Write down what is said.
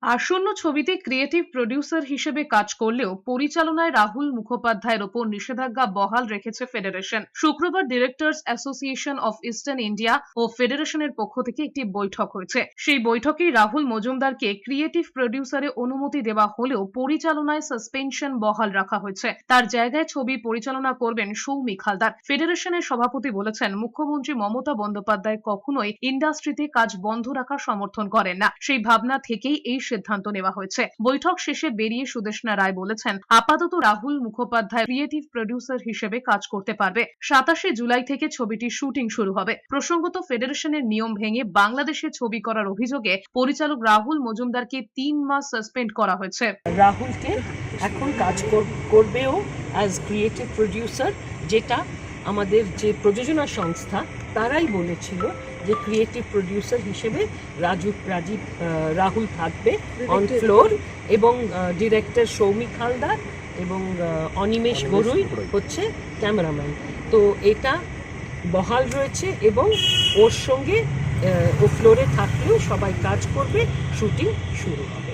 আসন্ন ছবিতে creative producer হিসেবে কাজ করলেও পরিচালনায় রাহুল মুখোপাধ্যায়ের ওপর নিষেধাজ্ঞা বহাল রেখেছে ফেডারেশন। শুক্রবার directors association of eastern India ও ফেডারেশনের পক্ষ থেকে একটি বৈঠক হয়েছে। সেই বৈঠকেই রাহুল মজুমদারকে ক্রিয়েটিভ প্রডিউসারে অনুমতি দেওয়া হলেও পরিচালনায় সাসপেনশন বহাল রাখা হয়েছে। তার জায়গায় ছবি পরিচালনা করবেন সৌমিক হালদার। ফেডারেশনের সভাপতি বলেছেন, মুখ্যমন্ত্রী মমতা বন্দ্যোপাধ্যায় কখনোই ইন্ডাস্ট্রিতে কাজ বন্ধ রাখার সমর্থন করেন না। সেই ভাবনা থেকেই এই সিদ্ধান্ত নেওয়া হয়েছে। বৈঠক শেষে বেরিয়ে সুদেষ্ণা রায় বলেছেন, আপাতত রাহুল মুখোপাধ্যায় ক্রিয়েটিভ প্রডিউসার হিসেবে কাজ করতে পারবে। 27 জুলাই থেকে ছবিটির শুটিং শুরু হবে। প্রসঙ্গত, ফেডারেশনের নিয়ম ভেঙে বাংলাদেশে ছবি করার অভিযোগে পরিচালক রাহুল মজুমদারকে 3 মাস সাসপেন্ড করা হয়েছে। রাহুলকে এখন কাজ করবেও অ্যাজ ক্রিয়েটিভ প্রডিউসার, যেটা আমাদের যে প্রযোজনা সংস্থা তারাই বলেছিল যে ক্রিয়েটিভ প্রডিউসার হিসেবে রাহুল থাকবে অন ফ্লোর, এবং ডিরেক্টর সৌমিক হালদার এবং অনিমেষ বড়ুই হচ্ছে ক্যামেরাম্যান। তো এটা বহাল রয়েছে এবং ওর সঙ্গে ও ফ্লোরে থাকলেও সবাই কাজ করবে, শুটিং শুরু হবে।